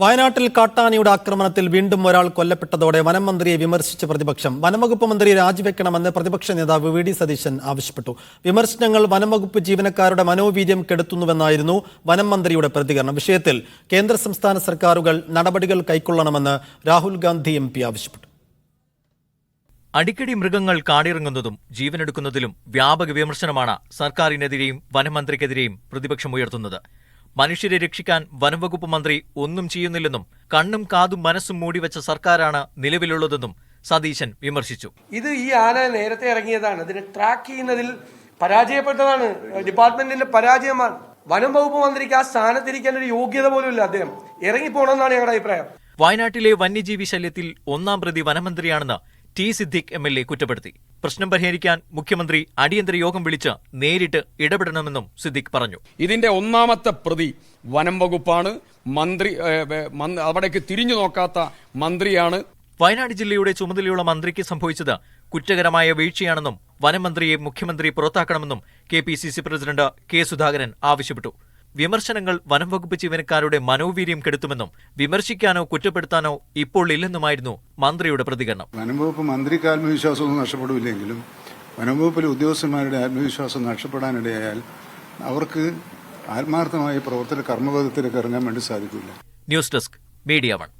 വയനാട്ടിൽ കാട്ടാനയുടെ ആക്രമണത്തിൽ വീണ്ടും ഒരാൾ കൊല്ലപ്പെട്ടതോടെ വനം മന്ത്രിയെ വിമർശിച്ച പ്രതിപക്ഷം. വനംവകുപ്പ് മന്ത്രി രാജിവെക്കണമെന്ന് പ്രതിപക്ഷ നേതാവ് വി ഡി സതീശൻ ആവശ്യപ്പെട്ടു. വിമർശനങ്ങൾ വനംവകുപ്പ് ജീവനക്കാരുടെ മനോവീര്യം കെടുത്തുന്നുവെന്നായിരുന്നു വനം മന്ത്രിയുടെ പ്രതികരണം. വിഷയത്തിൽ കേന്ദ്ര സംസ്ഥാന സർക്കാരുകൾ നടപടികൾ കൈക്കൊള്ളണമെന്ന് രാഹുൽ ഗാന്ധി MP ആവശ്യപ്പെട്ടു. അടിക്കടി മൃഗങ്ങൾ കാടിറങ്ങുന്നതും ജീവനെടുക്കുന്നതിലും വ്യാപക വിമർശനമാണ് സർക്കാരിനെതിരെയും വനമന്ത്രിക്കെതിരെയും പ്രതിപക്ഷം ഉയർത്തുന്നത്. മനുഷ്യരെ രക്ഷിക്കാൻ വനംവകുപ്പ് മന്ത്രി ഒന്നും ചെയ്യുന്നില്ലെന്നും കണ്ണും കാതും മനസ്സും മൂടിവെച്ച സർക്കാരാണ് നിലവിലുള്ളതെന്നും സതീശൻ വിമർശിച്ചു. ഇത് ഈ ആന നേരത്തെ ഇറങ്ങിയതാണ്. ഇതിനെ ട്രാക്ക് ചെയ്യുന്നതിൽ പരാജയപ്പെട്ടതാണ്. ഡിപ്പാർട്ട്മെന്റിന്റെ പരാജയമാണ്. വനം വകുപ്പ് മന്ത്രിക്ക് ആ സ്ഥാനത്തിരിക്കാൻ ഒരു യോഗ്യത പോലും ഇല്ല. അദ്ദേഹം ഇറങ്ങിപ്പോണെന്നാണ് ഞങ്ങളുടെ അഭിപ്രായം. വയനാട്ടിലെ വന്യജീവി ശല്യത്തിൽ ഒന്നാം പ്രതി വനമന്ത്രിയാണെന്ന് ടി സിദ്ദിഖ് MLA കുറ്റപ്പെടുത്തി. പ്രശ്നം പരിഹരിക്കാൻ മുഖ്യമന്ത്രി അടിയന്തര യോഗം വിളിച്ച് നേരിട്ട് ഇടപെടണമെന്നും സിദ്ദിഖ് പറഞ്ഞു. ഇതിന്റെ ഒന്നാമത്തെ പ്രതി വനം വകുപ്പാണ്. മന്ത്രി അവിടേക്ക് തിരിഞ്ഞു നോക്കാത്ത മന്ത്രിയാണ്. വയനാട് ജില്ലയുടെ ചുമതലയുള്ള മന്ത്രിക്ക് സംഭവിച്ചത് കുറ്റകരമായ വീഴ്ചയാണെന്നും വനമന്ത്രിയെ മുഖ്യമന്ത്രി പുറത്താക്കണമെന്നും KPCC പ്രസിഡന്റ് K സുധാകരൻ ആവശ്യപ്പെട്ടു. വിമർശനങ്ങൾ വനംവകുപ്പ് ജീവനക്കാരുടെ മനോവീര്യം കെടുത്തുമെന്നും വിമർശിക്കാനോ കുറ്റപ്പെടുത്താനോ ഇപ്പോൾ ഇല്ലെന്നുമായിരുന്നു മന്ത്രിയുടെ പ്രതികരണം. വനംവകുപ്പ് മന്ത്രിക്ക് ആത്മവിശ്വാസമൊന്നും നഷ്ടപ്പെടില്ലെങ്കിലും വനംവകുപ്പിലെ ഉദ്യോഗസ്ഥന്മാരുടെ ആത്മവിശ്വാസം നഷ്ടപ്പെടാനിടയായാൽ അവർക്ക് ആത്മാർത്ഥമായ പ്രവർത്തന കർമ്മപഥത്തിലേക്ക് ഇറങ്ങാൻ വേണ്ടി സാധിക്കില്ല. News desk, media 1.